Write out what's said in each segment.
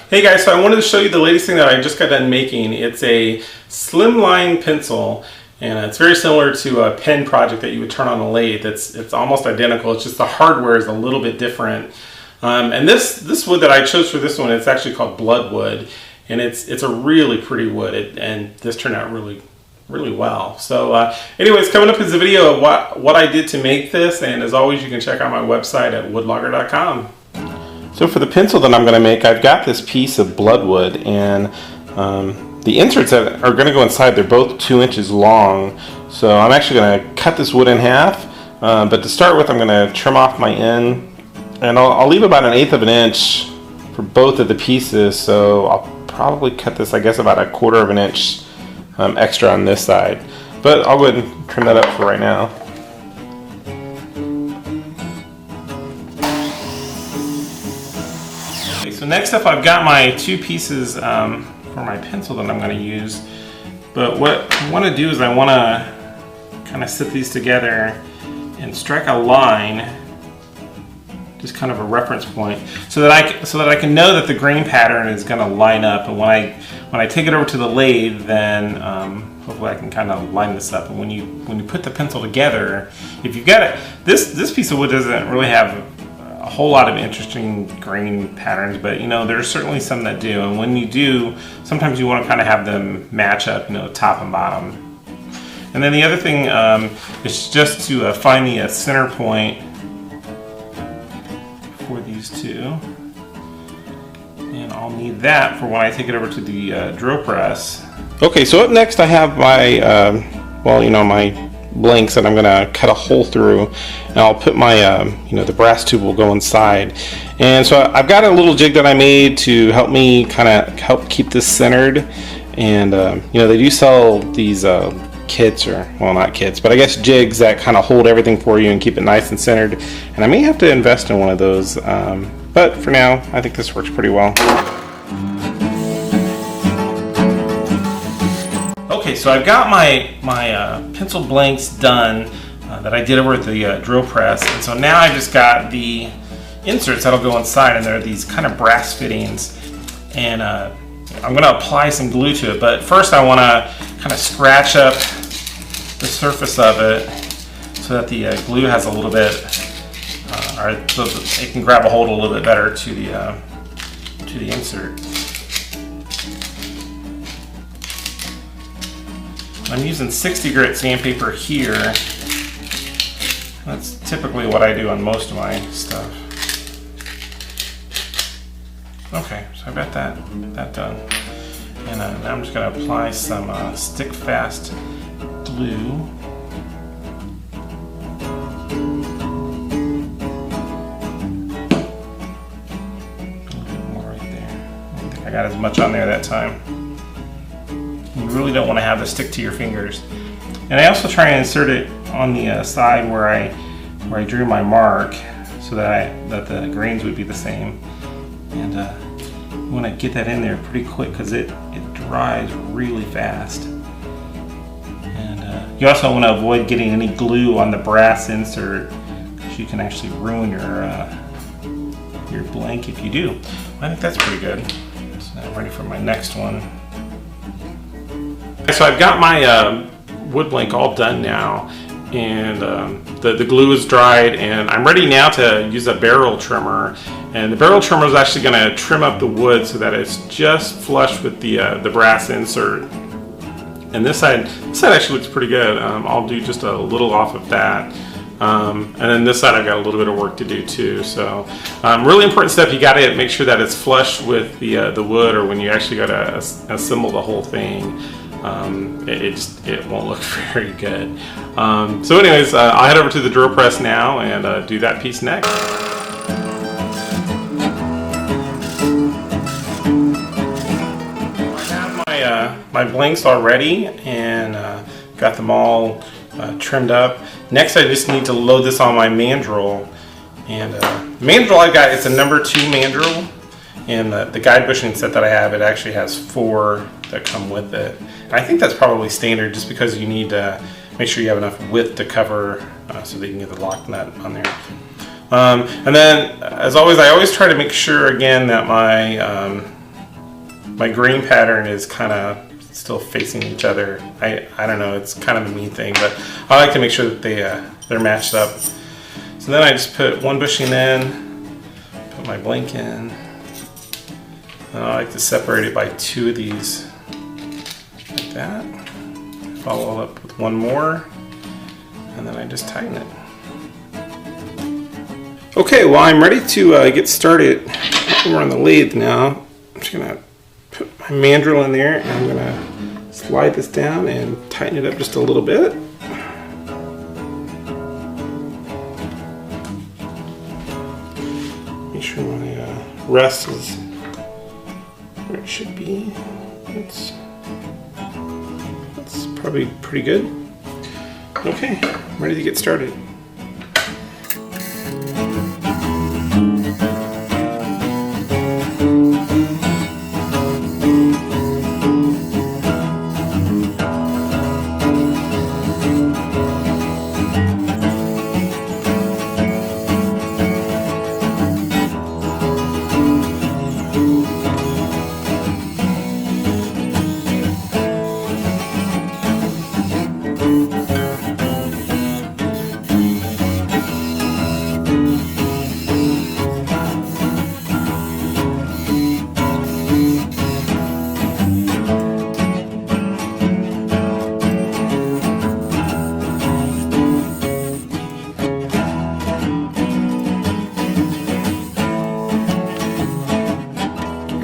Hey guys, so I wanted to show you the latest thing that I just got done making. It's a SlimLine pencil, and it's very similar to a pen project that you would turn on a lathe. It's almost identical. It's just the hardware is a little bit different. And this wood that I chose for this one, it's actually called bloodwood, and it's a really pretty wood, and this turned out really well. So anyways, coming up is a video of what I did to make this, and as always you can check out my website at woodlogger.com. So for the pencil that I'm going to make, I've got this piece of bloodwood, and the inserts that are going to go inside, they're both 2 inches long. So I'm actually going to cut this wood in half, but to start with I'm going to trim off my end, and I'll leave about 1/8 of an inch for both of the pieces. So I'll probably cut this, I guess, about 1/4 of an inch extra on this side, but I'll go ahead and trim that up for right now. Okay, so next up I've got my 2 pieces for my pencil that I'm going to use, but what I want to do is I want to kind of sit these together and strike a line, just kind of a reference point, so that I can know that the grain pattern is going to line up, and when I take it over to the lathe, then hopefully I can kind of line this up. And when you put the pencil together, if you've got it, this piece of wood doesn't really have a whole lot of interesting grain patterns, but you know, there's certainly some that do, and when you do, sometimes you want to kind of have them match up, you know, top and bottom. And then the other thing is just to find the center point for these two, and I'll need that for when I take it over to the drill press. Okay, so up next I have my my blanks that I'm gonna cut a hole through, and I'll put my the brass tube will go inside. And so I've got a little jig that I made to help me help keep this centered, and they do sell these kits, or well, not kits, but I guess jigs that kind of hold everything for you and keep it nice and centered, and I may have to invest in one of those, but for now I think this works pretty well. Okay, so I've got my pencil blanks done that I did over at the drill press, and so now I just got the inserts that'll go inside, and they're these kind of brass fittings, and I'm going to apply some glue to it, but first I want to kind of scratch up the surface of it so that the glue has a little bit, or so that it can grab a hold a little bit better to the insert. I'm using 60 grit sandpaper here. That's typically what I do on most of my stuff. Okay, so I've got that done. And now I'm just going to apply some stick fast glue. A little bit more right there. I don't think I got as much on there that time. You really don't want to have this stick to your fingers. And I also try and insert it on the side where I drew my mark, so that the grains would be the same. And you want to get that in there pretty quick because it dries really fast. And you also want to avoid getting any glue on the brass insert, because you can actually ruin your blank if you do. I think that's pretty good. So now I'm ready for my next one. So I've got my wood blank all done now, and the glue is dried, and I'm ready now to use a barrel trimmer. And the barrel trimmer is actually going to trim up the wood so that it's just flush with the brass insert. And this side actually looks pretty good. I'll do just a little off of that. And then this side I've got a little bit of work to do too. So really important step, you got to make sure that it's flush with the wood, or when you actually got to assemble the whole thing, it won't look very good. So anyways, I'll head over to the drill press now and do that piece next. My blanks already, and got them all trimmed up. Next I just need to load this on my mandrel, and the mandrel I got, it's a number 2 mandrel, and the guide bushing set that I have, it actually has 4 that come with it. And I think that's probably standard, just because you need to make sure you have enough width to cover so that you can get the lock nut on there. And then, as always, I always try to make sure again that my my grain pattern is kind of still facing each other. I don't know, it's kind of a mean thing, but I like to make sure that they're matched up. So then I just put one bushing in, put my blank in, and I like to separate it by 2 of these, like that. Follow up with 1 more, and then I just tighten it. Okay, well, I'm ready to get started. We're on the lathe now. I'm just gonna put my mandrel in there, and I'm gonna slide this down and tighten it up just a little bit. Make sure my rest is where it should be. That's probably pretty good. Okay, I'm ready to get started.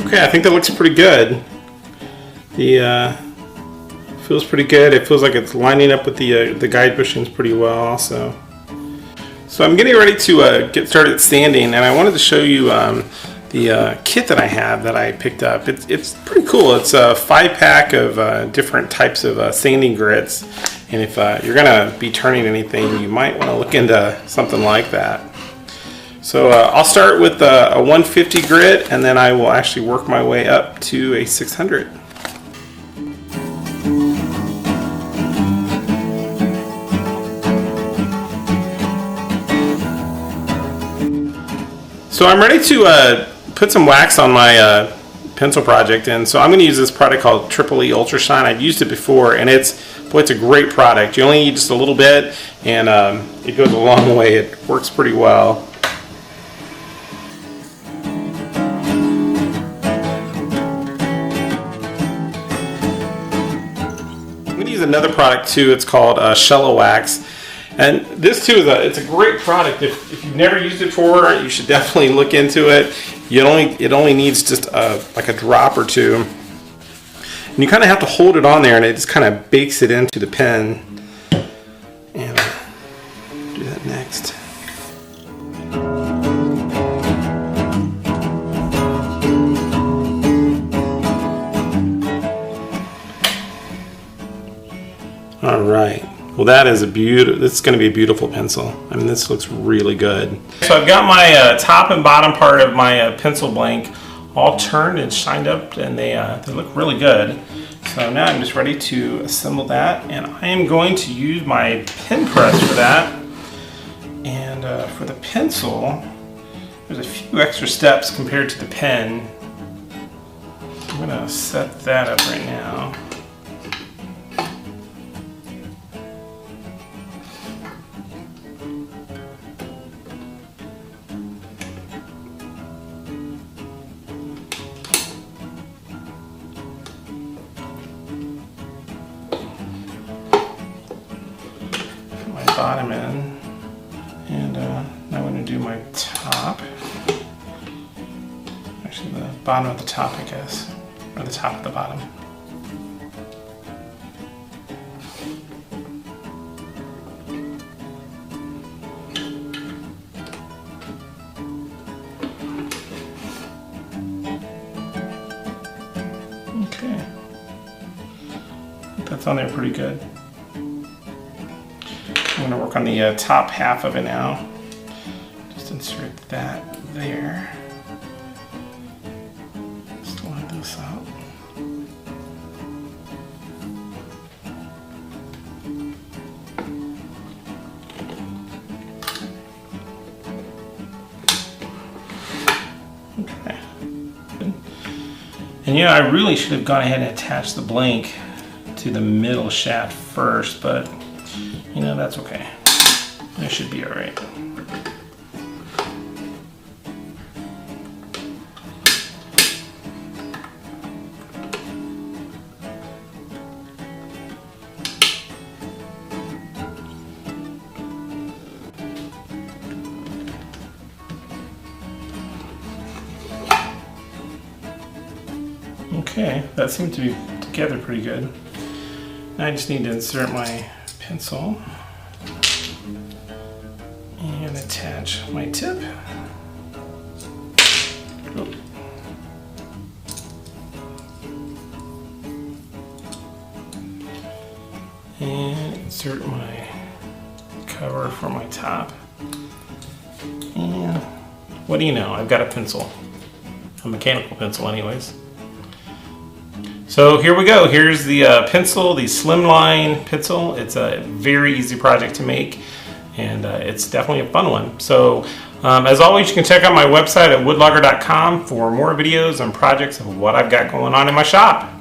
Okay, I think that looks pretty good. The feels pretty good. It feels like it's lining up with the guide bushings pretty well also. So I'm getting ready to get started sanding, and I wanted to show you the kit that I have that I picked up. It's pretty cool. It's a 5-pack of different types of sanding grits, and if you're gonna be turning anything, you might want to look into something like that. So I'll start with a 150 grit, and then I will actually work my way up to a 600. So I'm ready to put some wax on my pencil project, and so I'm going to use this product called Triple E Ultra Shine. I've used it before, and it's a great product. You only need just a little bit, and it goes a long way. It works pretty well. Another product too. It's called Shellow Wax, and this too is it's a great product. If you've never used it before, you should definitely look into it. It only needs just like a drop or two, and you kind of have to hold it on there, and it just kind of bakes it into the pen. And do that next. All right, well that is this is going to be a beautiful pencil. I mean, this looks really good. So I've got my top and bottom part of my pencil blank all turned and shined up, and they look really good. So now I'm just ready to assemble that, and I am going to use my pen press for that. And for the pencil, there's a few extra steps compared to the pen. I'm going to set that up right now. Bottom in, and now I'm going to do my top. Actually, the bottom of the top, I guess, or the top of the bottom. Okay, I think that's on there pretty good. I'm going to work on the top half of it now. Just insert that there. Just line this up. Okay. And you know, I really should have gone ahead and attached the blank to the middle shaft first, but you know, that's okay. It should be all right. Okay, that seemed to be together pretty good. Now I just need to insert my pencil and attach my tip. Oh. And insert my cover for my top. And what do you know? I've got a pencil. A mechanical pencil anyways. So here we go. Here's the pencil, the SlimLine pencil. It's a very easy project to make, and it's definitely a fun one. So as always, you can check out my website at woodlogger.com for more videos and projects of what I've got going on in my shop.